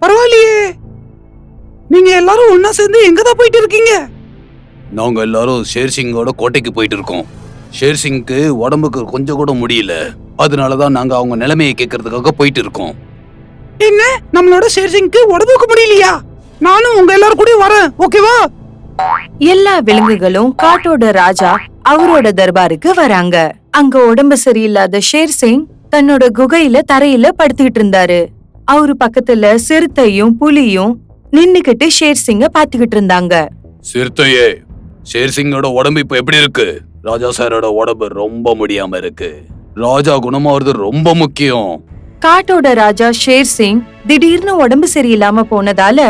பரவாயில்லையே, நீங்க எல்லாரும் ஒன்னா சேர்ந்து எங்கதான் போயிட்டு இருக்கீங்க? நாங்க எல்லாரும் ஷேர்சிங்கோட கோட்டைக்கு போயிட்டு இருக்கோம். ஷேர்சிங்க்கு உடம்புக்கு கொஞ்சம் கூட முடியல, அதனாலதான் நாங்க அவங்க நிலைமையை கேட்கறதுக்காக போயிட்டு இருக்கோம். என்ன, நம்மளோட ஷேர்சிங்க்கு உடம்புக்கு முடியலையா? நானும் உங்க எல்லாரும் கூட வரேன், ஓகேவா? எல்லா விலங்குகளும் காட்டோட ராஜா அவரோட தர்பாருக்கு வராங்க. அங்க உடம்பு சரியில்லாத ஷேர்சிங் தன்னோட குகையில தரையில படுத்துக்கிட்டு இருந்தாரு. அவரு பக்கத்துல சிறுத்தையும் புலியும் நின்னுக்கிட்டு ஷேர்சிங்க பாத்துக்கிட்டு இருந்தாங்க. சிறுத்தையே, ஷேர்சிங்கோட உடம்பு இப்ப எப்படி இருக்கு? ராஜா சாரோட உடம்பு ரொம்ப முடியாம இருக்கு. ராஜா குணமாவது ரொம்ப முக்கியம். காட்டோட ராஜா ஷேர்சிங் திடீர்னு உடம்பு சரியில்லாம போனதால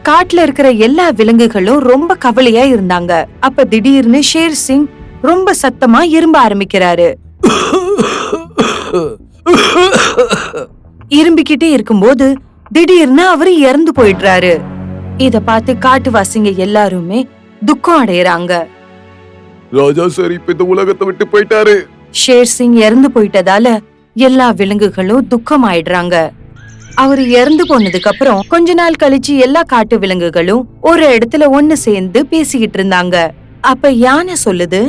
காட்டுல இருக்கிற எல்லா விலங்குகளும் ரொம்ப கவலையா இருந்தாங்க. அப்ப திடீர்னு ஷேர்சிங் ரொம்ப சத்தமா இரும்ப ஆரம்பிக்கிறாரு. இரும்பிக்கிட்டே இருக்கும்போது திடீர்னு அவரு இறந்து போயிடுறாரு. இத பார்த்து காட்டுவாசிங்க எல்லாருமே துக்கம் அடையறாங்க. ராஜா சார் இப்ப இந்த உலகத்தை விட்டு போயிட்டாரு. ஷேர்சிங் இறந்து போயிட்டதால எல்லா விலங்குகளும் துக்கம் ஆயிடுறாங்க. அவரு இறந்து போனதுக்கு அப்புறம் கொஞ்ச நாள் கழிச்சு எல்லா காட்டு விலங்குகளும் ஒரு இடத்துல ஒண்ணு சேர்ந்து பேசிக்கிட்டு இருந்தாங்க. அப்ப யானை சொல்லுது,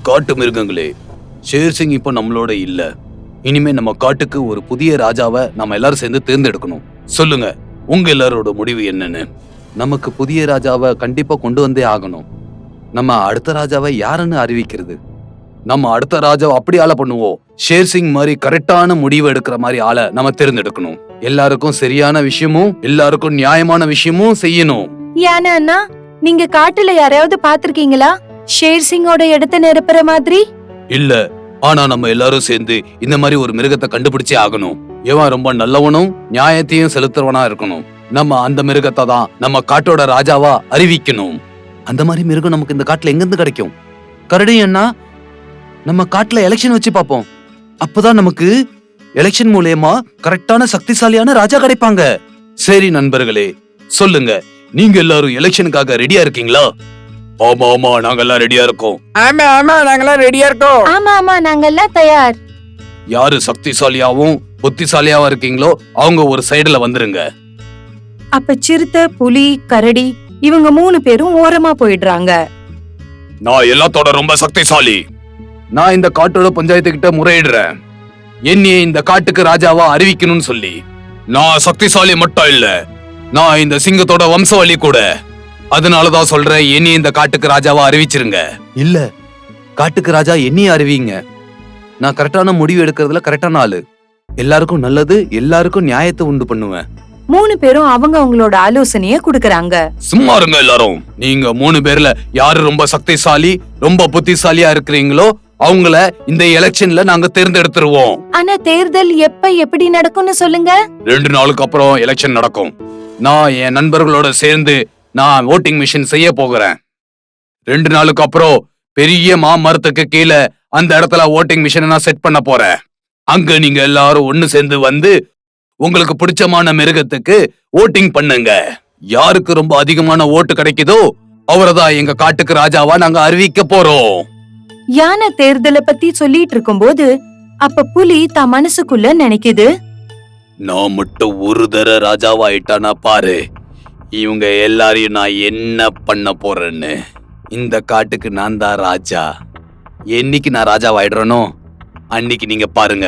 காட்டு மிருகங்களே, ஷேர்சிங் இப்ப நம்மளோட இல்ல. இனிமே நம்ம காட்டுக்கு ஒரு புதிய ராஜாவை நம்ம எல்லாரும் சேர்ந்து தேர்ந்தெடுக்கணும். சொல்லுங்க, உங்க எல்லாரோட முடிவு என்னன்னு? நமக்கு புதிய ராஜாவை கண்டிப்பா கொண்டு வந்தே ஆகணும். நம்ம அடுத்த ராஜாவை யாருன்னு அறிவிக்கிறது? நம்ம அடுத்த ராஜாவை அப்படி ஆளை பண்ணுவோம். ஷேர்சிங் மாதிரி கரெக்டான முடிவு எடுக்கிற மாதிரி ஆளை நம்ம தேர்ந்தெடுக்கணும். எல்லாருக்கும் சரியான விஷயமும் எல்லாருக்கும் நியாயமான விஷயமும் செய்யணும். யானை அண்ணா, நீங்க காட்டுல யாரையாவது பாத்திருக்கீங்களா ஷேர்சிங்கோட இடத்தை நிரப்புற மாதிரி? இல்ல, ஆனா நம்ம எல்லாரும் சேர்ந்து இந்த மாதிரி ஒரு மிருகத்தை கண்டுபிடிச்சே ஆகணும். இவன் ரொம்ப நல்லவனும் நியாயத்தையும் செலுத்துறவனா இருக்கணும். நம்ம அந்த மிருகத்தை தான் நம்ம காட்டோட ராஜாவா அறிவிக்கணும். அந்த மாதிரி மிருகம் நமக்கு இந்த காட்டுல எங்கிருந்து கிடைக்கும்? கரடி அண்ணா, நம்ம காட்டுல எலெக்ஷன் வச்சு பாப்போம். அப்பதான் நமக்கு எலெக்ஷன் மூலமா கரெக்டான சக்திசாலியான ராஜா கிடைப்பாங்க. சரி நண்பர்களே, சொல்லுங்க, நீங்க எல்லாரும் எலெக்ஷனுக்காக ரெடியா இருக்கீங்களா? ஆமா ஆமா, நாங்கெல்லாம் ரெடியா இருக்கோம். ஆமா ஆமா, நாங்கெல்லாம் ரெடியா இருக்கோம். ஆமா ஆமா, நாங்கெல்லாம் தயார். யாரு சக்திசாலியாவும் புத்திசாலியாவும் இருக்கீங்களோ அவங்க ஒரு சைடுல வந்துருங்க. அப்ப சிறுத்தை, புலி, கரடி இவங்க 3 பேரும் ஓரமா போயிடுறாங்க. நான் எல்லாத்தோட ரொம்ப சக்திசாலி. நான் இந்த காட்டோட பஞ்சாயத்து கிட்ட முறையிடுறேன், என்னையே இந்த காட்டுக்கு ராஜாவா அறிவிக்கணும்னு சொல்லி. நான் சக்திசாலி மட்டும் இல்ல, நான் இந்த சிங்கத்தோட வம்சவழி கூட. அதனாலதான் சொல்றேன், என்னையே இந்த காட்டுக்கு ராஜாவா அறிவிச்சிருங்க. இல்ல, காட்டுக்கு ராஜா என்னையே அறிவிங்க. நான் கரெக்டான முடிவு எடுக்கிறதுல கரெக்டான ஆளு. எல்லாருக்கும் நல்லது, எல்லாருக்கும் நியாயத்தை உண்டு பண்ணுவேன். 3 பேரும் அவங்களோட ஆலோசனைய குடுக்கறாங்க. சும்மா இருங்க எல்லாரும். நீங்க 3 பேர்ல யாரு ரொம்ப சக்திசாலி, ரொம்ப புத்திசாலியா இருக்கிறீங்களோ அவங்கள இந்த எலெக்ஷன்ல நாங்க தேர்ந்தெடுத்துருவோம். ஆனா தேர்தல் எப்ப எப்படி நடக்கும்னு சொல்லுங்க. 2 நாளுக்கு அப்புறம் எலெக்ஷன் நடக்கும். நான் என் நண்பர்களோட சேர்ந்து நான் ஓட்டிங் மிஷின் செய்ய போகிறேன். 2 நாளுக்கு அப்புறம் பெரிய மாமரத்துக்கு கீழே அந்த இடத்துல ஓட்டிங் மிஷினை நான் செட் பண்ண போறேன். அங்க நீங்க எல்லாரும் ஒண்ணு சேர்ந்து வந்து உங்களுக்கு பிடிச்சமான மிருகத்துக்கு ஓட்டிங் பண்ணுங்க. யாருக்கு ரொம்ப அதிகமான ஓட்டு கிடைக்குதோ அவரதான் எங்க காட்டுக்கு ராஜாவா நாங்க அறிவிக்க போறோம். யானை தேர்தலை பத்தி சொல்லிட்டு இருக்கும்போது அப்ப புலி தான் மனசுக்குள்ள நினைக்குது, நான் மட்டும் ஒரு தர ராஜாவாயிட்டானா பாரு, இவங்க எல்லாரையும் நான் என்ன பண்ண போறேன்னு. இந்த காட்டுக்கு நான் தான் ராஜா. என்னைக்கு நான் ராஜாவாயிடுறேனோ அன்னைக்கு நீங்க பாருங்க,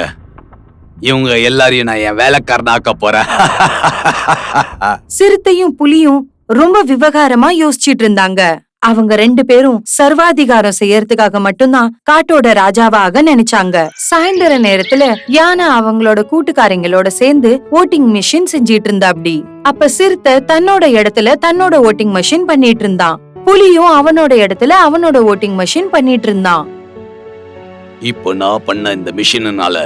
இவங்க எல்லாரையும் நான் என் வேலைக்காரனாக்க போறேன். சிறுத்தையும் புலியும் ரொம்ப விவகாரமா யோசிச்சிட்டு இருந்தாங்க. அவங்க 2 பேரும் சர்வாதிகாரம் செய்யறதுக்காக மட்டும்தான் காட்டோட ராஜாவாக நினைச்சாங்க. சாயந்தர நேரத்துல யானை அவங்களோட கூட்டுக்காரங்களோட சேர்ந்து ஓட்டிங் மிஷின் செஞ்சிட்டு இருந்தா. அப்படி அப்ப சிறுத்தை தன்னோட இடத்துல தன்னோட ஓட்டிங் மிஷின் பண்ணிட்டு இருந்தான். புலியும் அவனோட இடத்துல அவனோட ஓட்டிங் மிஷின் பண்ணிட்டு இருந்தான். இப்போ நான் பண்ண இந்த மிஷினால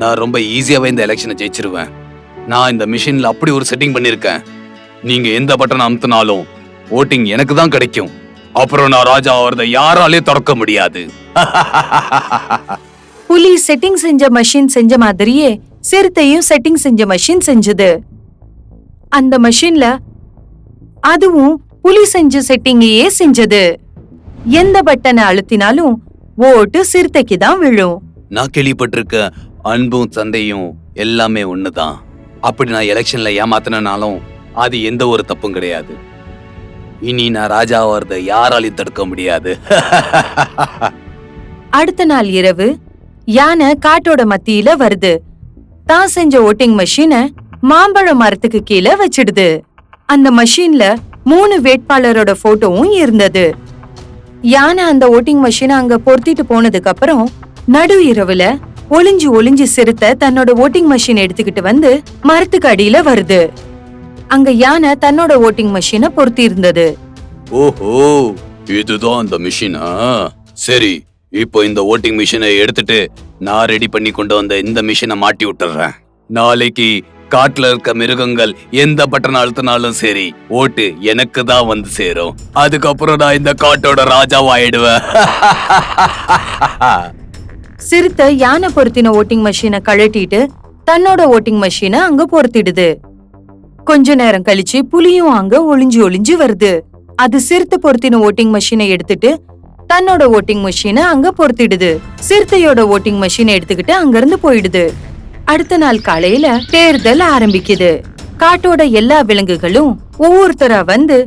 நான் ரொம்ப ஈஸியாவே இந்த எலெக்ஷனை ஜெயிச்சிருவேன். நான் இந்த மிஷின்ல அப்படி ஒரு செட்டிங் பண்ணிருக்கேன், நீங்க எந்த பட்டன் அமுத்தினாலும் ஓட்டிங் எனக்கு தான் கிடைக்கும். அப்புறம் நான் ராஜா ஆவறத யாராலே தடுக்க முடியாது. புலி செட்டிங் செஞ்ச மெஷின் செஞ்ச மாதிரியே சிறுத்தையும் செட்டிங் செஞ்ச மெஷின் செஞ்சது. அந்த மெஷின்ல அதுவும் புலி செஞ்ச செட்டிங்கையே செஞ்சது. எந்த பட்டனை அழுத்தினாலும் ஓட்டு சிறுத்தைக்கு தான் விழும். நான் கேள்விப்பட்டிருக்க அன்பும் சந்தையும் எல்லாமே ஒண்ணுதான். அப்படி நான் எலெக்ஷன்ல ஏமாத்தினாலும் அது எந்த ஒரு தப்பும் கிடையாது. இனி நான் ராஜாவத யாராலையும் தடுக்க முடியாது. அடுத்த நாள் இரவு யானை காட்டோட மத்தியில வருது. தான் செஞ்ச ஓட்டிங் மெஷினை மாம்பழ மரத்துக்கு கீழே வச்சிடுது. அந்த மெஷின்ல 3 வேட்பாளரோட போட்டோவும் இருந்தது. யானை அந்த ஓட்டிங் மெஷினை அங்க பொருத்திட்டு போனதுக்கு அப்புறம் நடு இரவுல ஒளிஞ்சு சிறுத்தை தன்னோட ஓட்டிங் மெஷின் எடுத்துக்கிட்டு வந்து மரத்துக்கு அடியில வருது. அங்க யானை தன்னோட ஓட்டிங் மெஷினை பொருத்தி இருந்தது. ஓஹோ, இதுதான் அந்த மிஷினா? சரி, இப்போ இந்த ஓட்டிங் மிஷினை எடுத்துட்டு நான் ரெடி பண்ணி கொண்டு வந்த இந்த மிஷினை மாட்டி விட்டுறேன். நாளைக்கு காட்டுல இருக்க மிருகங்கள் எந்த பட்டன் அழுத்தினாலும் சரி, ஓட்டு எனக்கு தான் வந்து சேரும். அதுக்கப்புறம் நான் இந்த காட்டோட ராஜாவாயிடுவேன். சிறுத்தை யானை பொருத்தின ஓட்டிங் மெஷினை கழட்டிட்டு தன்னோட ஓட்டிங் மெஷினை அங்க பொருத்திடுது. கொஞ்ச நேரம் கழிச்சு புலியும் அங்க ஒளிஞ்சு வருது. அது சிறுத்தை பொருத்தின ஓட்டிங் மெஷினை எடுத்துட்டு தன்னோட ஓட்டிங் மெஷினை அங்க பொருத்திடுது. சிறுத்தையோட ஓட்டிங் மெஷினை எடுத்துக்கிட்டு அங்க இருந்து போயிடுது. அடுத்த நாள் காலையில தேர்தல் ஆரம்பிக்குது. காட்டோட எல்லா விலங்குகளும் ஒவ்வொருத்தரா வந்து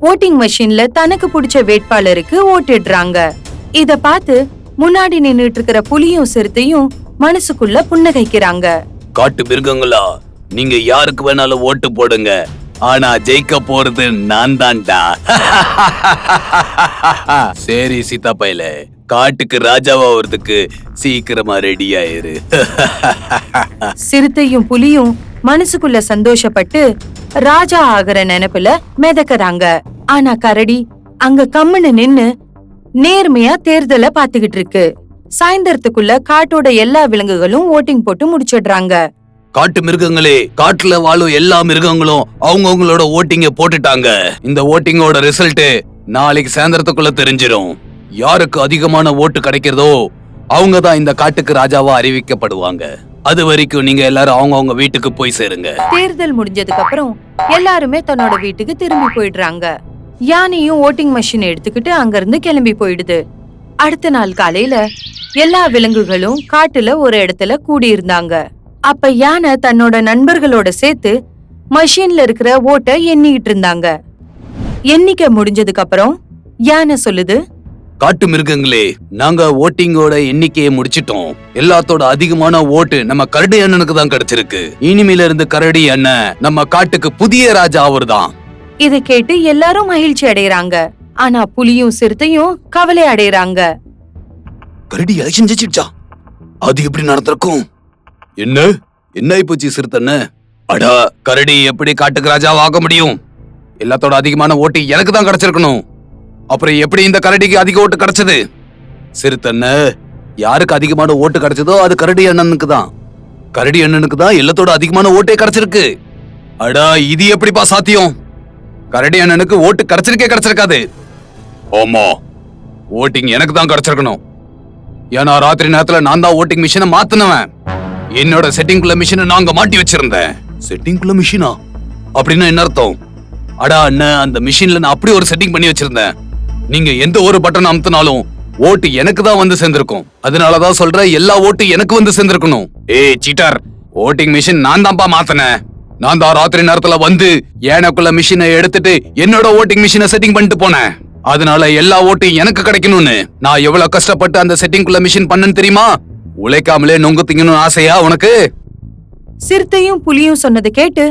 ஓட்டிங் மெஷின்ல தனக்கு பிடிச்ச வேட்பாளருக்கு ஓட்டிடுறாங்க. இத பார்த்து முன்னாடி நின்னுட்டு இருக்கிற புலியும் சிறுத்தையும் மனசுக்குள்ள புன்னகைக்கிறாங்க. காட்டு மிருகங்களா, நீங்க யாருக்கு வேணாலும் ஓட்டு போடுங்க, ஆனா ஜெயிக்க போறது நான் தான்டா. சரி சீதாப்பையில, காட்டுக்கு ராஜாவாகிறதுக்கு சீக்கிரமா ரெடி ஆயிரு. சிறுத்தையும் புலியும் மனசுக்குள்ள சந்தோஷப்பட்டு ராஜா ஆகிற நினைப்புல மிதக்கறாங்க. ஆனா கரடி அங்க கம்முன்னு நின்னு நேர்மையா தேர்தலை பாத்துக்கிட்டு இருக்கு. சாயந்தரத்துக்குள்ள காட்டோட எல்லா விலங்குகளும் ஓட்டிங் போட்டு முடிச்சிடுறாங்க. காட்டு மிருகங்களே, காட்டுல வாழும் எல்லா மிருகங்களும் அவங்கவங்களோட ஓட்டிங்க போட்டுட்டாங்க. இந்த ஓட்டிங்கோட ரிசல்ட் நாளைக்கு சாயந்தரத்துக்குள்ள தெரிஞ்சிடும். யாருக்கு அதிகமான ஓட்டு கிடைக்கிறதோ அவங்க தான் இந்த காட்டுக்கு ராஜாவா அறிவிக்கப்படுவாங்க. அது வரைக்கும் நீங்க எல்லாரும் அவங்கவங்க வீட்டுக்கு போய் சேருங்க. தேர்தல் முடிஞ்சதுக்கு அப்புறம் எல்லாருமே தன்னோட வீட்டுக்கு திரும்பி போயிடுறாங்க. யானையும் ஓட்டிங் மெஷின் எடுத்துக்கிட்டு அங்க இருந்து கிளம்பி போயிடுது. அடுத்த நாள் காலையில எல்லா விலங்குகளும் காட்டுல ஒரு இடத்துல கூடி இருந்தாங்க. அப்ப யானை தன்னோட நண்பர்களோட சேர்த்து மஷின்ல இருக்கிற ஓட்ட எண்ணிக்கிட்டு இருந்தாங்க. எண்ணிக்கை முடிஞ்சதுக்கு அப்புறம் யானை சொல்லுது, காட்டு மிருகங்களே, நாங்க ஓட்டிங்கோட எண்ணிக்கையை முடிச்சிட்டோம். எல்லாத்தோட அதிகமான ஓட்டு நம்ம கரடி அண்ணனுக்கு தான் கிடைச்சிருக்கு. இனிமேல இருந்து கரடி அண்ணன் நம்ம காட்டுக்கு புதிய ராஜா அவர்தான். இதை கேட்டு எல்லாரும் மகிழ்ச்சி அடையறாங்க. ஆனா புலியும் சிறுத்தையும் கவலை அடையறாங்க. கரடி எலெக்ஷன் ஜெயிச்சிடுச்சா? அது எப்படி நடந்திருக்கும்? என்ன என்ன ஆயிப்போச்சு சிறுத்தண்ண? அடா, கரடி எப்படி காட்டுக்கு ராஜாவா ஆக முடியும்? எல்லாத்தோட அதிகமான ஓட்டு எனக்கு தான் கிடைச்சிருக்கணும். அப்புறம் எப்படி இந்த கரடிக்கு அதிக ஓட்டு கிடைச்சது? சிறுத்தண்ண, யாருக்கு அதிகமான ஓட்டு கிடைச்சதோ அது கரடி அண்ணனுக்கு தான். கரடி அண்ணனுக்கு தான் எல்லாத்தோட அதிகமான ஓட்டே கிடைச்சிருக்கு. அடா, இது எப்படிப்பா சாத்தியம்? கரடி அண்ணனுக்கு ஓட்டு கிடைச்சிருக்காது. ஆமா, ஓட்டிங் எனக்கு தான் கிடைச்சிருக்கணும். ஏன்னா ராத்திரி நேரத்துல நான் தான் ஓட்டிங் மிஷினை மாத்தினவன். என்னோட செட்டிங்குள்ள மிஷினை நாங்க மாட்டி வச்சிருந்தேன். செட்டிங்குள்ள மிஷினா அப்படின்னா என்ன அர்த்தம்? அடா அண்ணன், அந்த மிஷின்ல நான் அப்படி ஒரு செட்டிங் பண்ணி வச்சிருந்தேன். நீங்க எந்த ஒரு பட்டன் அமுத்தினாலும் ஓட்டு எனக்கு தான் வந்து சேர்ந்திருக்கும். அதனாலதான் சொல்றேன், எல்லா ஓட்டு எனக்கு வந்து சேர்ந்திருக்கணும். ஏய் சீட்டர், ஓட்டிங் மிஷின் நான் தான்ப்பா மாத்தினேன். நான் தான் ராத்திரி நேரத்துல வந்து ஏனக்குள்ள மிஷினை எடுத்துட்டு என்னோட ஓட்டிங் மிஷினை செட்டிங் பண்ணிட்டு போனேன். அதனால எல்லா ஓட்டும் எனக்கு கிடைக்கணும்னு நான் எவ்வளவு கஷ்டப்பட்டு அந்த செட்டிங்குள்ள மிஷின் பண்ணேன்னு தெரியுமா? உழைக்காமலே நொங்கு திங்கணும் ஆசையா உனக்கு? சிறுத்தையும் புலியும் சொன்னதை கேட்டு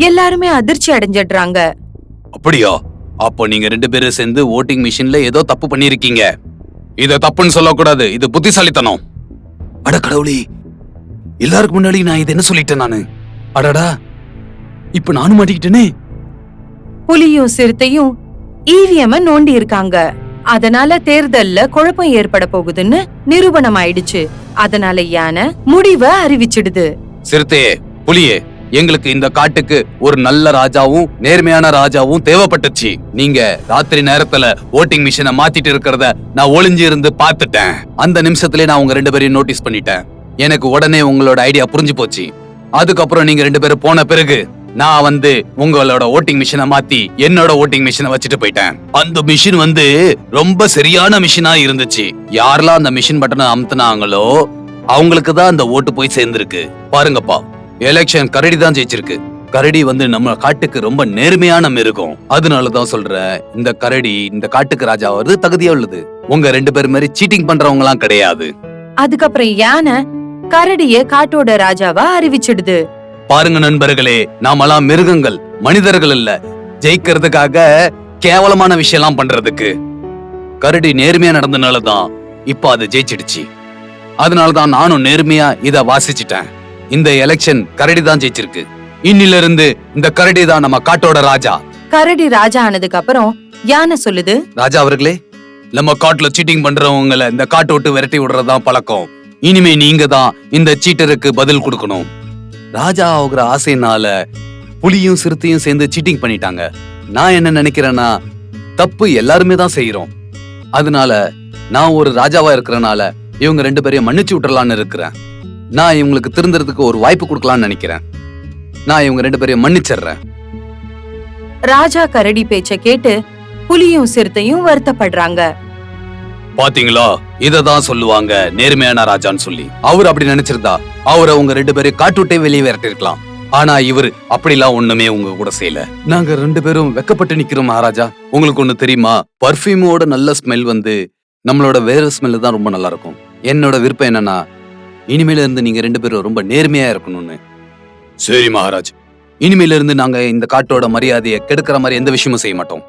எல்லாருமே அதிர்ச்சி அடைஞ்சிடுறாங்க. அப்படியா? அப்போ நீங்க 2 பேரும் சேர்ந்து ஓட்டிங் மிஷின்ல ஏதோ தப்பு பண்ணிருக்கீங்க. இத தப்புன்னு சொல்லக்கூடாது, இது புத்திசாலித்தனம். அட கடவுளே, எல்லாருக்கு முன்னாடி நான் இது என்ன சொல்லிட்டேன் நானு? அடடா, இப்ப நானும் மாட்டிக்கிட்டேனே. புலியும் சிறுத்தையும் ஈவிஎம் நோண்டி இருக்காங்க. அதனால தேர்தல்ல குழப்பம் ஏற்பட போகுதுன்னு நிரூபணம் ஆயிடுச்சு. அதனால யானை முடிவை அறிவிச்சிடுது. சிறுத்தையே, புலியே, எங்களுக்கு இந்த காட்டுக்கு ஒரு நல்ல ராஜாவும் நேர்மையான ராஜாவும் தேவைப்பட்டுச்சு. நீங்க ராத்திரி நேரத்துல ஓட்டிங் மிஷினை மாத்திட்டு இருக்கிறத நான் ஒளிஞ்சு இருந்து பாத்துட்டேன். அந்த நிமிஷத்துல நான் உங்க 2 பேரையும் நோட்டீஸ் பண்ணிட்டேன். எனக்கு உடனே உங்களோட ஐடியா புரிஞ்சு போச்சு. அதுக்கப்புறம் நீங்க 2 பேரும் போன பிறகு நான் வந்து உங்களோட ஓட்டிங் மிஷினை மாத்தி என்னோட ஓட்டிங் மிஷினை வச்சுட்டு போயிட்டேன். அந்த மிஷின் வந்து ரொம்ப சரியான மிஷினா இருந்துச்சு. யாரெல்லாம் அந்த மிஷின் பட்டனை அமுத்துனாங்களோ அவங்களுக்கு தான் அந்த ஓட்டு போய் சேர்ந்திருக்கு. பாருங்கப்பா, எலெக்ஷன் கரடி தான் ஜெயிச்சிருக்கு. கரடி வந்து நம்ம காட்டுக்கு ரொம்ப நேர்மையான மிருகம். அதனாலதான் சொல்றேன், இந்த கரடி இந்த காட்டுக்கு ராஜா வருது தகுதியா உள்ளது. உங்க 2 பேர் மாதிரி சீட்டிங் பண்றவங்க எல்லாம் கிடையாது. அதுக்கப்புறம் யானை கரடிய காட்டோட ராஜாவா அறிவிச்சிடுது. பாருங்க நண்பர்களே, நாமெல்லாம் மிருகங்கள், மனிதர்கள் இல்ல. ஜெயிக்கிறதுக்காக கேவலமான விஷயம் எல்லாம் பண்றதுக்கு. கரடி நேர்மையா நடந்தனாலதான் இப்ப அது ஜெயிச்சிடுச்சு. அதனாலதான் நானும் நேர்மையா இத வாசிச்சிட்டேன். இந்த எலெக்ஷன் கரடி தான் ஜெயிச்சிருக்கு. இன்னில இருந்து இந்த கரடி தான் நம்ம காட்டோட ராஜா. கரடி ராஜா ஆனதுக்கு அப்புறம் யானை சொல்லுது, ராஜா அவர்களே, நம்ம காட்டுல சீட்டிங் பண்றவங்களை இந்த காட்டு விட்டு விரட்டி விடுறதுதான் பழக்கம். இனிமே நீங்க தான் இந்த சீட்டருக்கு பதில் கொடுக்கணும். ராஜா ஆகுற ஆசைனால புலியும் சிறுத்தையும் சேர்ந்து சீட்டிங் பண்ணிட்டாங்க. நான் என்ன நினைக்கிறேன்னா, தப்பு எல்லாருமே தான் செய்யறோம். அதனால நான் ஒரு ராஜாவா இருக்கிறனால இவங்க 2 பேரையும் மன்னிச்சு விட்டுறலான்னு இருக்கிறேன். நான் இவங்களுக்கு திருந்துறதுக்கு ஒரு வாய்ப்பு கொடுக்கலாம்னு நினைக்கிறேன். நான் இவங்க 2 பேரையும் மன்னிச்சிடுறேன். ராஜா கரடி பேச்ச கேட்டு புலியும் சிறுத்தையும் வருத்தப்படுறாங்க. பாத்தீங்களா, இததான் சொல்லுவாங்க நேர்மையான ராஜான்னு சொல்லி. அவர் அப்படி நினைச்சிருந்தா அவரை உங்க 2 பேரையும் காட்டுவிட்டே வெளியே விரட்டிருக்கலாம். ஆனா இவரு அப்படிலாம் ஒண்ணுமே உங்க கூட செய்யல. நாங்க 2 பேரும் வெக்கப்பட்டு நிக்கிறோம் மகாராஜா. உங்களுக்கு ஒண்ணு தெரியுமா, பர்ஃபியூமோட நல்ல ஸ்மெல் வந்து நம்மளோட வேற ஸ்மெல் தான் ரொம்ப நல்லா இருக்கும். என்னோட விருப்பம் என்னன்னா, இனிமேல இருந்து நீங்க 2 பேரும் ரொம்ப நேர்மையா இருக்கணும்னு. சரி மகாராஜ், இனிமேல இருந்து நாங்க இந்த காட்டோட மரியாதையை கெடுக்கிற மாதிரி எந்த விஷயமும் செய்ய மாட்டோம்.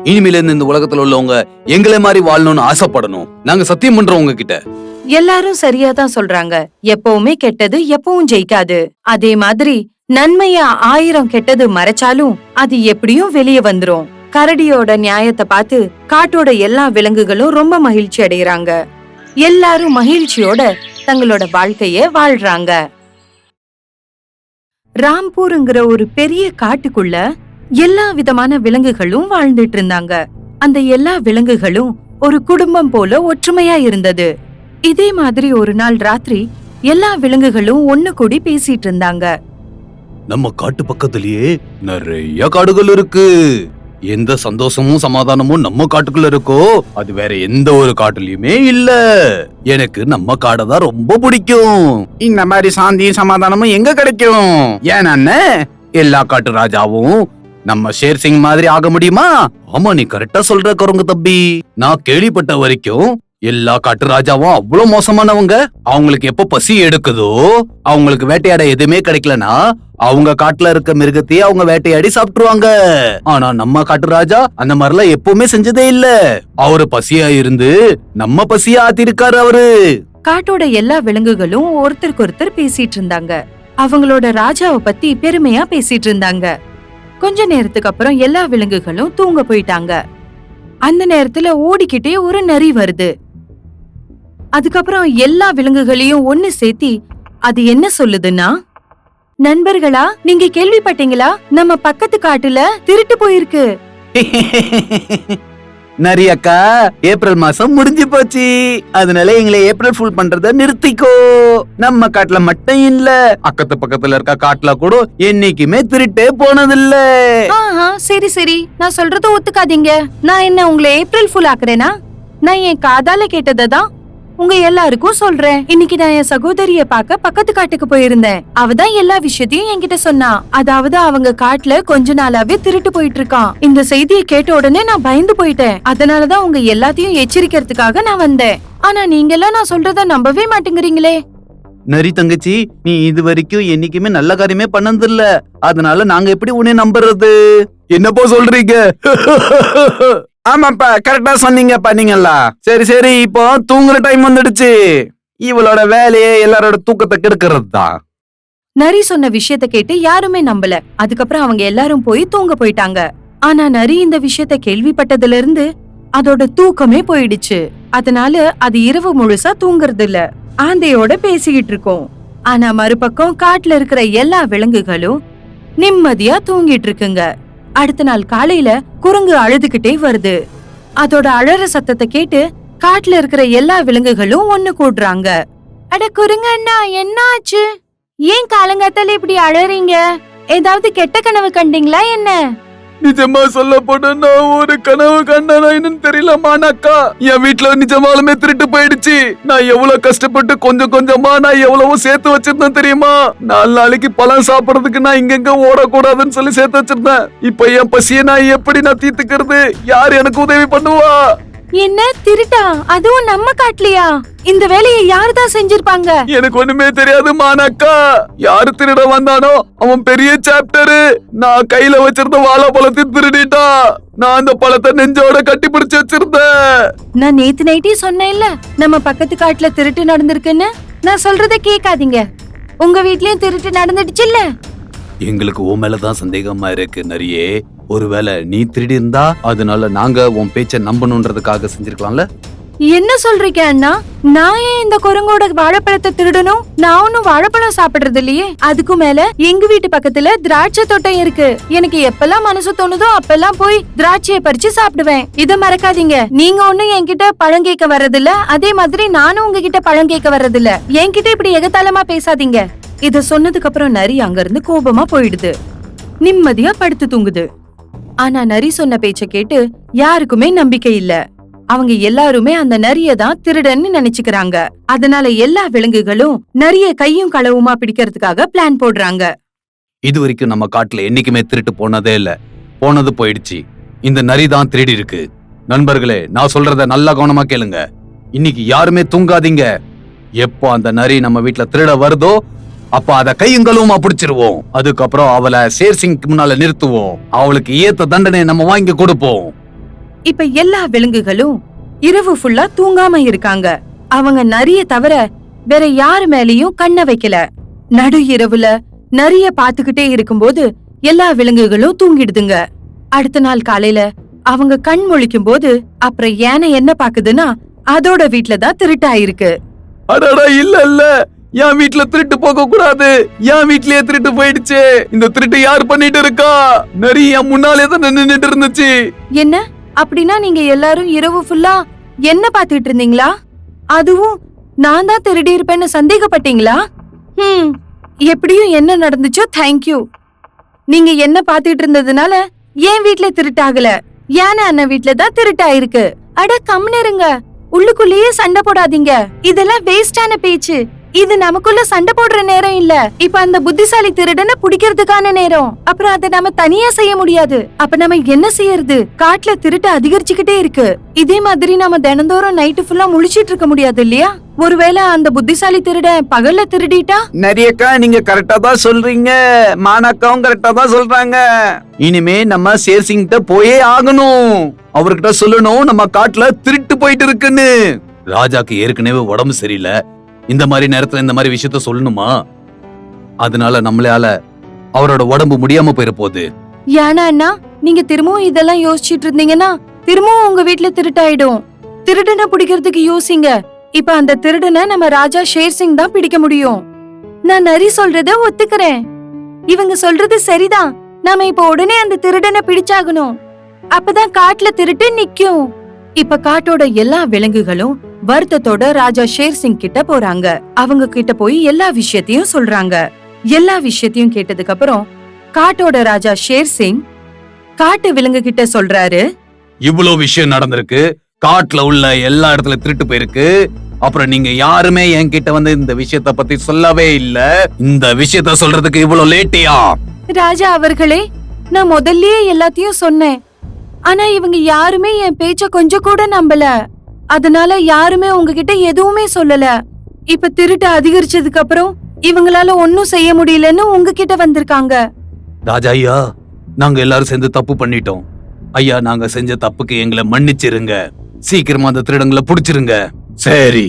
இனிமேல இருந்து இந்த உலகத்துல உள்ளவங்க எங்களை மாதிரி வாழணும்னு ஆசைப்படணும். நாங்க சத்தியம் பண்றோம் உங்ககிட்ட. எல்லாரும் சரியா தான் சொல்றாங்க. எப்பவுமே கெட்டது எப்பவும் ஜெயிக்காது. அதே மாதிரி நன்மைய 1000 கெட்டது மறைச்சாலும் அது எப்படியும் வெளியே வந்துரும். கரடியோட நியாயத்தை பார்த்து காட்டோட எல்லா விலங்குகளும் ரொம்ப மகிழ்ச்சி அடைகிறாங்க. எல்லாரும் மகிழ்ச்சியோட தங்களோட வாழ்க்கைய வாழ்றாங்க. ராம்பூர்ங்கிற ஒரு பெரிய காட்டுக்குள்ள எல்லா விதமான விலங்குகளும் வாழ்ந்துட்டு இருந்தாங்க. அந்த எல்லா விலங்குகளும் ஒரு குடும்பம் போல ஒற்றுமையா இருந்தது. இதே மாதிரி ஒரு நாள் ராத்திரி எல்லா விலங்குகளும் ஒண்ணு கூடி பேசிட்டு இருந்தாங்க. நம்ம காட்டு பக்கத்திலேயே நிறைய காடுகள் இருக்கு. எந்த சந்தோஷமும் சமாதானமும் நம்ம காட்டுக்குள்ள இருக்கோ அது வேற எந்த ஒரு காட்டுலயுமே இல்ல. எனக்கு நம்ம காடை தான் ரொம்ப பிடிக்கும். இந்த மாதிரி சாந்தியும் சமாதானமும் எங்க கிடைக்கும்? ஏன் அண்ணன், எல்லா காட்டு ராஜாவும் நம்ம ஷேர் சிங் மாதிரி ஆக முடியுமா? ஆமா, நீ கரெக்டா சொல்ற குரங்கு தம்பி. நான் கேள்விப்பட்ட வரைக்கும் எல்லா காட்டு ராஜாவும் அவ்வளவு மோசமானவங்க. அவங்களுக்கு எப்ப பசி எடுக்குதோ, அவங்களுக்கு வேட்டையாட எதுவுமே கிடைக்கலனா அவங்க காட்டுல இருக்க மிருகத்தையே அவங்க வேட்டையாடி சாப்பிட்டுருவாங்க. ஆனா நம்ம காட்டு ராஜா அந்த மாதிரிலாம் எப்பவுமே செஞ்சதே இல்ல. அவரு பசியா இருந்து நம்ம பசியா ஆத்திருக்காரு அவரு. காட்டோட எல்லா விலங்குகளும் ஒருத்தருக்கு ஒருத்தர் பேசிட்டு இருந்தாங்க. அவங்களோட ராஜாவை பத்தி பெருமையா பேசிட்டு இருந்தாங்க. கொஞ்ச நேரத்துக்கு அப்புறம் எல்லா விலங்குகளும் தூங்க போயிட்டாங்க. அந்த நேரத்துல ஓடிக்கிட்டே ஒரு நரி வருது. அதுக்கப்புறம் எல்லா விலங்குகளையும் ஒண்ணு சேர்த்தி அது என்ன சொல்லுதுன்னா, நண்பர்களா, நீங்க கேள்விப்பட்டீங்களா? நம்ம பக்கத்து காட்டுல திருட்டு போயிருக்கு. நரி அக்கா, ஏப்ரல் மாசம் முடிஞ்சு போச்சு. அதனால எங்களை ஏப்ரல் ஃபுல் பண்றத நிறுத்திக்கோ. நம்ம காட்டுல மட்டும் இல்ல, அக்கத்து பக்கத்துல இருக்க காட்டுல கூட என்னைக்குமே திருட்டே போனதில்ல. சரி சரி, நான் சொல்றத ஒத்துக்காதீங்க. நான் என்ன உங்களை ஏப்ரல் ஃபுல் ஆக்குறேனா? நான் என் காதால கேட்டதான் உங்க எல்லாருக்கும் சொல்றேன். இன்னைக்கு நான் என் சகோதரிய பார்க்க பக்கத்து காட்டுக்கு போயிருந்தேன். அவதான் எல்லா விஷயத்தையும் என்கிட்ட சொன்னா. அதாவது அவங்க காட்டுல கொஞ்ச நாளாவே திருட்டு போயிட்டு இருக்கான். இந்த செய்தியை கேட்ட உடனே நான் பயந்து போயிட்டேன். அதனாலதான் உங்க எல்லாத்தையும் எச்சரிக்கிறதுக்காக நான் வந்தேன். ஆனா நீங்க எல்லாம் நான் சொல்றத நம்பவே மாட்டேங்கிறீங்களே. நரி தங்கச்சி, நீ இது வரைக்கும் என்னைக்குமே நல்ல காரியமே பண்ணதில்ல. அதனால நாங்க எப்படி உன்னை நம்புறது? என்னப்போ சொல்றீங்க? ஆமாப்பா, கரெக்டா சொன்னீங்கப்பா நீங்களா. சரி சரி, இப்போ தூங்குற டைம் வந்துடுச்சு. இவளோட வேலையே எல்லாரோட தூக்கத்தை கெடுக்கிறது தான். நரி சொன்ன விஷயத்த கேட்டு யாருமே நம்பல. அதுக்கப்புறம் அவங்க எல்லாரும் போய் தூங்க போயிட்டாங்க. ஆனா நரி இந்த விஷயத்த கேள்விப்பட்டதுல இருந்து அதோட தூக்கமே போயிடுச்சு. அதனால அது இரவு முழுசா தூங்குறது இல்ல, ஆந்தையோட பேசிக்கிட்டு இருக்கோம். ஆனா மறுபக்கம் காட்டுல இருக்கிற எல்லா விலங்குகளும் நிம்மதியா தூங்கிட்டு இருக்குங்க. அடுத்த நாள் காலையில குரங்கு அழுதுகிட்டே வருது. அதோட அழற சத்தத்தை கேட்டு காட்டுல இருக்கிற எல்லா விலங்குகளும் ஒண்ணு கூடுறாங்க. அட குரங்கு அண்ணா, என்ன ஆச்சு? ஏன் காலங்காத்தால இப்படி அழறீங்க? ஏதாவது கெட்ட கனவு கண்டீங்களா என்ன? நிஜமா சொல்ல போனா நான் ஒரு கனவு கண்டனா என்னன்னு தெரியல மானாக்கா. என் வீட்டுல நிஜமாலுமே திருட்டு போயிடுச்சு. நான் எவ்வளவு கஷ்டப்பட்டு கொஞ்சம் கொஞ்சமா நான் எவ்வளவோ சேர்த்து வச்சிருந்தேன் தெரியுமா? 4 நாளைக்கு பழம் சாப்பிடறதுக்கு நான் இங்கங்க ஓடக்கூடாதுன்னு சொல்லி சேர்த்து வச்சிருந்தேன். இப்ப என் பசிய நான் எப்படி நான் தீர்த்துக்கிறது? யார் எனக்கு உதவி பண்ணுவா? என்ன திருட்டா? அதுவும் நம்ம காட்டுலயா? இந்த வேலையை யாருதான் செஞ்சிருப்பாங்க? எனக்கு ஒண்ணுமே தெரியாது மானாக்கா. யாரு திருட வந்தானோ அவன் பெரிய சாப்டரு. நான் கையில வச்சிருந்த வாழைப்பழத்தை திருடிட்டா. நான் அந்த பழத்தை நெஞ்சோட கட்டி பிடிச்சு வச்சிருந்தேன். நான் நேத்து நைட்டே சொன்னேன்ல, நம்ம பக்கத்து காட்டுல திருட்டு நடந்திருக்குன்னு. நான் சொல்றத கேட்காதீங்க. உங்க வீட்லயும் திருட்டு நடந்துடுச்சுல்ல? எங்களுக்கு உன் மேலதான் சந்தேகமா இருக்கு நரியே. ஒருவேளை நீ திருடி இருந்தா அதனால நாங்க உன் பேச்ச நம்பணும்ன்றதுக்காக செஞ்சிருக்கலாம்ல. என்ன சொல்றீங்க அண்ணா? நான் ஏன் இந்த குரங்கோட வாழைப்பழத்தை திருடணும்? நான் ஒன்னும் வாழைப்பழம் சாப்பிடுறது இல்லையே. அதுக்கும் மேல எங்க வீட்டு பக்கத்துல திராட்சை தோட்டம் இருக்கு. எனக்கு எப்பெல்லாம் மனசு தோணுதோ அப்பெல்லாம் போய் திராட்சையை பறிச்சு சாப்பிடுவேன். இத மறக்காதீங்க. நீங்க ஒண்ணும் என்கிட்ட பழம் கேட்க வர்றதில்ல, அதே மாதிரி நானும் உங்ககிட்ட பழம் கேட்க வர்றதில்ல. என்கிட்ட இப்படி எகத்தாளமா பேசாதீங்க. இத சொன்னதுக்கு அப்புறம் நரி அங்க இருந்து கோபமா போயிடுது. நிம்மதியா படுத்து தூங்குது. ஆனா நரி சொன்ன பேச்ச கேட்டு யாருக்குமே நம்பிக்கை இல்ல. அவங்க எல்லாருமே அந்த நரிய தான் திருடன்னு நினைச்சுக்கிறாங்க. அதனால எல்லா விலங்குகளும் நரிய கையும் களவுமா பிடிக்கிறதுக்காக பிளான் போடுறாங்க. இது வரைக்கும் நம்ம காட்டுல என்னைக்குமே திருட்டு போனதே இல்ல. போனது போயிடுச்சு. இந்த நரி தான் திருடி இருக்கு. நண்பர்களே, நான் சொல்றத நல்லா கவனமா கேளுங்க. இன்னைக்கு யாருமே தூங்காதீங்க. எப்போ அந்த நரி நம்ம வீட்டுல திருட வருதோ அப்ப அத கையுங்களுமா பிடிச்சிருவோம். அதுக்கப்புறம் அவளை ஷேர்சிங்க்கு முன்னால நிறுத்துவோம். அவளுக்கு ஏத்த தண்டனை நம்ம வாங்கி கொடுப்போம். இப்ப எல்லா விலங்குகளும் இரவு ஃபுல்லா தூங்காம இருக்காங்க. அவங்க நரிய தவிர வேற யாரு மேலயும் கண்ண வைக்கல. நடு இரவுல நரிய பாத்துக்கிட்டே இருக்கும்போது எல்லா விலங்குகளும் தூங்கிடுதுங்க. அடுத்த நாள் காலையில அவங்க கண் முழிக்கும் போது அப்புறம் யானை என்ன பாக்குதுன்னா அதோட வீட்டுலதான் திருட்டாயிருக்கு. அடடா, இல்ல இல்ல, என் வீட்டுல திருட்டு போக கூடாது. என் வீட்லயே திருட்டு போயிடுச்சு. இந்த திருட்டு யார் பண்ணிட்டு இருக்கா? நரி என் முன்னாலே தான் நின்னுட்டு இருந்துச்சு. என்ன அப்படின்னா நீங்க எல்லாரும் இரவு ஃபுல்லா என்ன பாத்துட்டு இருந்தீங்களா? அதுவும் நான் தான் திருடி இருப்பேன்னு சந்தேகப்பட்டீங்களா? எப்படியும் என்ன நடந்துச்சோ தேங்க்யூ. நீங்க என்ன பாத்துட்டு இருந்ததுனால என் வீட்ல திருட்டாகல, யானை அண்ணன் வீட்ல தான் திருட்டாயிருக்கு. அட கம்முன்னு இருங்க, உள்ளுக்குள்ளேயே சண்டை போடாதீங்க. இதெல்லாம் வேஸ்டான பேச்சு. இது நமக்குள்ள சண்டை போடுற நேரம் இல்ல. இப்ப அந்த புத்திசாலி திருடனை பிடிக்கிறதுக்கான நேரம். அப்புறம் அதை நாம தனியா செய்ய முடியாது. அப்ப நம்ம என்ன செய்யறது? காட்டுல திருட்டு அதிகரிச்சுக்கிட்டே இருக்கு. இதே மாதிரி நாம தினந்தோறும் நைட்டு ஃபுல்லா முழிச்சிட்டு இருக்க முடியாது இல்லையா? ஒருவேளை அந்த புத்திசாலி திருடன் பகல்ல திருடிட்டா? நரியக்கா, நீங்க கரெக்டா தான் சொல்றீங்க. மானாக்காவும் கரெக்டா தான் சொல்றாங்க. இனிமே நம்ம ஷேர்சிங்கிட்ட போயே ஆகணும். அவர்கிட்ட சொல்லணும் நம்ம காட்டுல திருட்டு போயிட்டு இருக்குன்னு. ராஜாக்கு ஏற்கனவே உடம்பு சரியில்லை. இந்த மாதிரி நேரத்துல இந்த மாதிரி விஷயத்த சொல்லணுமா? அதனால நம்மளால அவரோட உடம்பு முடியாம போயிட போகுது. யானா அண்ணா, நீங்க திரும்பவும் இதெல்லாம் யோசிச்சுட்டு இருந்தீங்கன்னா திரும்பவும் உங்க வீட்டுல திருட்டாயிடும். திருடனை பிடிக்கிறதுக்கு யோசிங்க. இப்ப அந்த திருடனை நம்ம ராஜா ஷேர்சிங் தான் பிடிக்க முடியும். நான் நரி சொல்றத ஒத்துக்கிறேன். இவங்க சொல்றது சரிதான். நாம இப்ப உடனே அந்த திருடனை பிடிச்சாகணும். அப்பதான் காட்டுல திருட்டு நிக்கும். இப்ப காட்டோட எல்லா விலங்குகளும் வருத்தத்தோட ராஜா ஷேர்சிங் கிட்ட போறாங்க. அவங்க கிட்ட போய் எல்லா விஷயத்தையும் சொல்றாங்க. எல்லா விஷயத்தையும் கேட்டதுக்கு அப்புறம் காட்டோட ராஜா ஷேர்சிங் காட்டு விலங்கு கிட்ட சொல்றாரு, இவ்வளவு விஷயம் நடந்திருக்கு. காட்டுல உள்ள எல்லா இடத்துல திருட்டு போயிருக்கு. அப்புறம் நீங்க யாருமே என்கிட்ட வந்து இந்த விஷயத்த பத்தி சொல்லவே இல்ல. இந்த விஷயத்த சொல்றதுக்கு இவ்வளவு லேட்டியா? ராஜா அவர்களே, நான் முதல்லயே எல்லாத்தையும் சொன்னேன். ஆனா இவங்க யாருமே என் பேச்ச கொஞ்சம் கூட நம்பல. அதனால யாருமே உங்ககிட்ட எதுவுமே சொல்லல. இப்ப திருட்டு அதிகரிச்சதுக்கு அப்புறம் இவங்களால ஒன்னும் செய்ய முடியலன்னு உங்ககிட்ட வந்திருக்காங்க. ராஜா ஐயா, நாங்க எல்லாரும் சேர்ந்து தப்பு பண்ணிட்டோம். ஐயா, நாங்க செஞ்ச தப்புக்கு எங்களை மன்னிச்சிருங்க. சீக்கிரமா அந்த திருடங்களை புடிச்சிருங்க. சரி,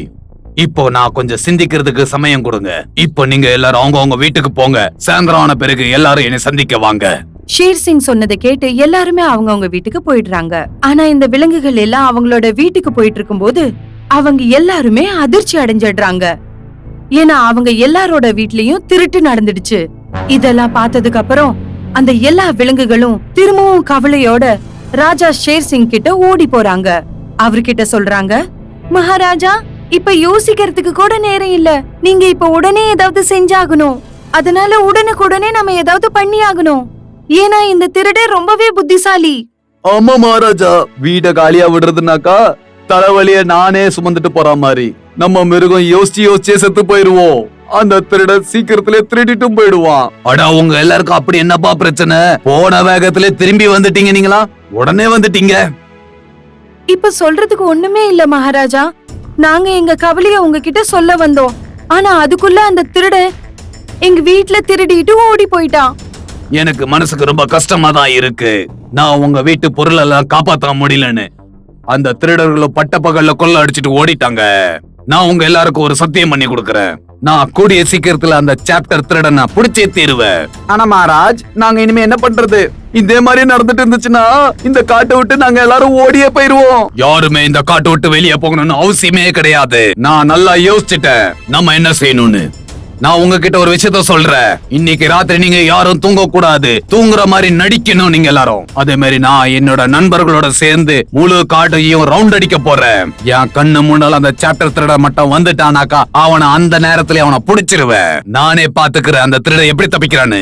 இப்போ நான் கொஞ்சம் சிந்திக்கிறதுக்கு சமயம் கொடுங்க. இப்போ நீங்க எல்லாரும் அவங்க வீட்டுக்கு போங்க. சாயந்தரம் ஆன பிறகு எல்லாரும் என்னை சந்திக்க வாங்க. ஷேர்சிங் சொன்னதை கேட்டு எல்லாருமே அவங்கவங்க வீட்டுக்கு போயிடுறாங்க. ஆனா இந்த விலங்குகள் எல்லாம் அவங்களோட வீட்டுக்கு போயிட்டு இருக்கும்போது அவங்க எல்லாருமே அதிர்ச்சி அடைஞ்சிடுறாங்க. ஏன்னா அவங்க எல்லாரோட வீட்லயும் திருட்டு நடந்துடுச்சு. இதெல்லாம் பார்த்ததுக்கு அப்புறம் அந்த எல்லா விலங்குகளும் திரும்பவும் கவலையோட ராஜா ஷேர்சிங் கிட்ட ஓடி போறாங்க. அவர்கிட்ட சொல்றாங்க, மகாராஜா, இப்ப யோசிக்கிறதுக்கு கூட நேரம் இல்ல. நீங்க இப்ப உடனே ஏதாவது செஞ்சாகணும். அதனால உடனுக்குடனே நம்ம ஏதாவது பண்ணி ஆகணும். ஏன்னா இந்த திருடன் ரொம்பவே புத்திசாலி. ஆமா மகாராஜா, வீட காலியா விடுறதுனாக்கா தலைவலிய நானே சுமந்துட்டு போற மாதிரி. நம்ம மிருகம் யோசிச்சே செத்து போயிருவோம். அந்த திருடன் சீக்கிரத்திலே திருடிட்டும் போயிடுவான். அடா உங்க எல்லாருக்கும் அப்படி என்னப்பா பிரச்சனை? போன வேகத்திலே திரும்பி வந்துட்டீங்க நீங்களா? உடனே வந்துட்டீங்க. இப்ப சொல்றதுக்கு ஒண்ணுமே இல்ல மகாராஜா. நாங்க எங்க கவலைய உங்ககிட்ட சொல்ல வந்தோம். ஆனா அதுக்குள்ள அந்த திருடன் எங்க வீட்ல திருடிட்டு ஓடி போயிட்டான். எனக்கு மனசுக்கு ரொம்ப கஷ்டமா தான் இருக்கு. நான் உங்க வீட்டு பொருள் எல்லாம் காப்பாத்த முடியலன்னு அந்த திருடர்களும் பட்ட பகல்ல கொள்ள அடிச்சிட்டு ஓடிட்டாங்க. நான் உங்க எல்லாருக்கும் ஒரு சத்தியம் பண்ணி கொடுக்கறேன். நான் கூடிய சீக்கிரத்துல அந்த சாப்டர் திருடனை புடிச்சே தீருவேன். ஆனா மகாராஜ், நாங்க இனிமே என்ன பண்றது? இதே மாதிரி நடந்துட்டு இருந்துச்சுன்னா இந்த காட்டை விட்டு நாங்க எல்லாரும் ஓடியே போயிருவோம். யாருமே இந்த காட்டை விட்டு வெளியே போகணும்னு அவசியமே கிடையாது. நான் நல்லா யோசிச்சுட்டேன் நம்ம என்ன செய்யணும்னு. நான் உங்ககிட்ட ஒரு விஷயத்த சொல்றேன். இன்னைக்கு ராத்திரி நீங்க யாரும் தூங்க கூடாது. தூங்குற மாதிரி நடிக்கணும் நீங்க எல்லாரும். அதே மாதிரி நான் என்னோட நண்பர்களோட சேர்ந்து முழு காட்டையும் ரவுண்ட் அடிக்க போறேன். என் கண்ணு முன்னால அந்த சாப்டர் திருட மட்டும் வந்துட்டானாக்கா அவனை அந்த நேரத்துல அவனை புடிச்சிருவேன். நானே பாத்துக்கிறேன் அந்த திருட எப்படி தப்பிக்கிறான்னு.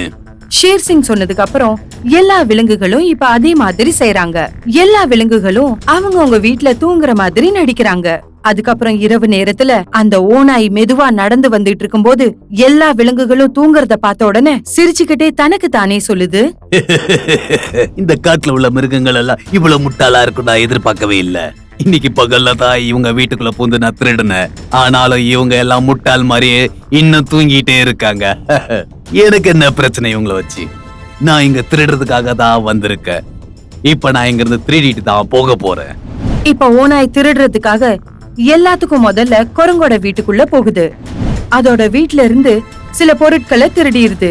ஷேர் சிங் சொன்னதுக்கு அப்புறம் எல்லா விலங்குகளும் இப்ப அதே மாதிரி செய்யறாங்க. எல்லா விலங்குகளும் அவங்க வீட்ல தூங்குற மாதிரி நடிக்கிறாங்க. அதுக்கப்புறம் இரவு நேரத்துல அந்த ஓநாய் மெதுவா நடந்து வந்துட்டு இருக்கும்போது எல்லா விலங்குகளும் தூங்குறத பார்த்த உடனே சிரிச்சுக்கிட்டே தனக்கு தானே சொல்லுது, இந்த காட்டுல உள்ள மிருகங்கள் எல்லாம் இவ்வளவு முட்டாளா இருக்கும் நான் எதிர்பார்க்கவே இல்ல. இன்னைக்கு பகல்ல தான் இவங்க வீட்டுக்குள்ள பூந்து நான் திருடுனேன். ஆனாலும் இவங்க எல்லாம் முட்டாள் மாதிரியே இன்னும் தூங்கிட்டே இருக்காங்க. எனக்கு என்ன பிரச்சனை இவங்கள வச்சு? நான் இங்க திருடுறதுக்காக தான் வந்திருக்கேன். இப்ப நான் இங்க இருந்து திருடிட்டு தான் போக போறேன். இப்ப ஓநாய் திருடுறதுக்காக எல்லாத்துக்கும் முதல்ல குரங்கோட வீட்டுக்குள்ள போகுது. அதோட வீட்ல இருந்து சில பொருட்களை திருடிடுது.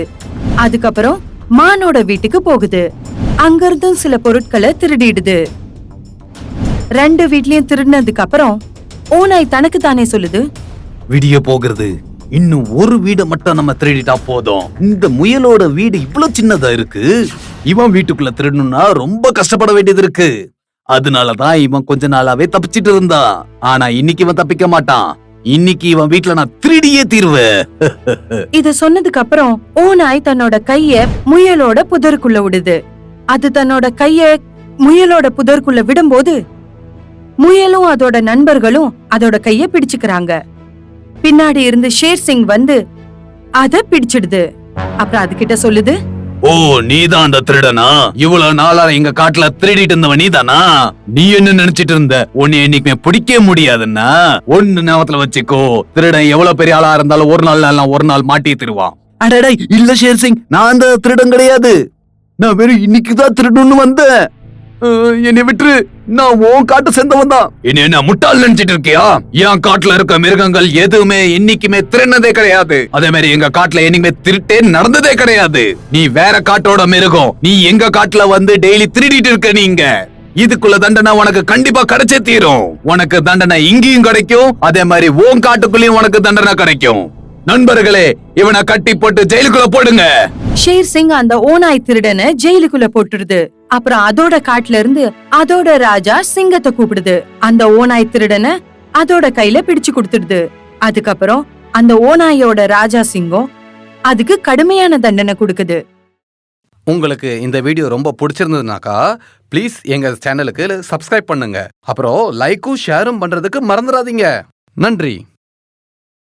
அதுக்கப்புறம் மானோட வீட்டுக்கு போகுது. அங்க இருந்தும் சில பொருட்களை திருடிடுது. ரெண்டு வீட்லயும் திருடினதுக்கு அப்புறம் ஓநாய் தனக்கு தானே சொல்லுது, விடிய போகிறது. இன்னும் ஒரு வீடை மட்டும் நம்ம திருடிட்டா போதும். இந்த முயலோட வீடு இவ்வளவு சின்னதா இருக்கு. இவன் வீட்டுக்குள்ள திருடணும்னா ரொம்ப கஷ்டப்பட வேண்டியது இருக்கு. அதனாலதான் இவன் கொஞ்ச நாளாவே தப்பிச்சிட்டு இருந்தான். ஆனா இன்னைக்கு இவன் தப்பிக்க மாட்டான். இன்னைக்கு இவன் வீட்டுல நான் திருடியே தீர்வேன். இத சொன்னதுக்கு அப்புறம் ஓநாய் தன்னோட கைய முயலோட புதருக்குள்ள விடுது. அது தன்னோட கைய முயலோட புதருக்குள்ள விடும்போது முயலும் அதோட நண்பர்களும் அதோட கைய பிடிச்சுக்கிறாங்க. பின்னாடி இருந்து ஷேர் சிங் வந்து அத பிடிச்சிடுது. அப்புறம் அதுகிட்ட சொல்லுது, ஓ நீதான் அந்த திருடனா? இவ்வளவு நாளா எங்க காட்டுல திருடிட்டு இருந்தவன் நீதானா? நீ என்ன நினைச்சிட்டு இருந்த? உன்னை என்னைக்குமே பிடிக்க முடியாதுன்னா ஒன்னு ஞாபகத்துல வச்சுக்கோ. திருடன் எவ்வளவு பெரிய ஆளா இருந்தாலும் ஒரு நாள் மாட்டி திருவான். அடடா இல்ல ஷேர் சிங், நான் அந்த திருடன் கிடையாது. நான் வெறும் இன்னைக்குதான் திருடணும்னு வந்தேன். என்னை விட்டு, நான் உன் காட்டு சேர்ந்தவன் தான். என்ன முட்டாள் நினைச்சிட்டு இருக்கியா? என் காட்டுல இருக்க மிருகங்கள் எதுவுமே இன்னைக்குமே திருநதே கிடையாது. அதே மாதிரி எங்க காட்டுல என்னைக்குமே திருட்டே நடந்ததே கிடையாது. நீ வேற காட்டோட மிருகம். நீ எங்க காட்டுல வந்து டெய்லி திருடிட்டு இருக்க. நீங்க இதுக்குள்ள தண்டனை உனக்கு கண்டிப்பா கிடைச்சே தீரும். உனக்கு தண்டனை இங்கேயும் கிடைக்கும். அதே மாதிரி உன் காட்டுக்குள்ளயும் உனக்கு தண்டனை கிடைக்கும். நண்பர்களே, இவனை கட்டி போட்டு ஜெயிலுக்குள்ள போடுங்க. ஷேர் சிங் அந்த ஓநாய் திருடனை ஜெயிலுக்குள்ள போட்டுடுது. அப்புறம் அதோட காட்டுல இருந்து அதோட ராஜா சிங்கத்தை கூப்பிடுது. அந்த ஓநாய் திருடனை அதோட கையில பிடிச்சு கொடுத்துடுது. அதுக்கப்புறம் அந்த ஓநாயோட ராஜா சிங்கம் அதுக்கு கடுமையான தண்டனை கொடுக்குது. உங்களுக்கு இந்த வீடியோ ரொம்ப பிடிச்சிருந்ததுனாக்கா ப்ளீஸ் எங்க சேனலுக்கு சப்ஸ்கிரைப் பண்ணுங்க. அப்புறம் லைக்கும் ஷேரும் பண்றதுக்கு மறந்துடாதீங்க. நன்றி.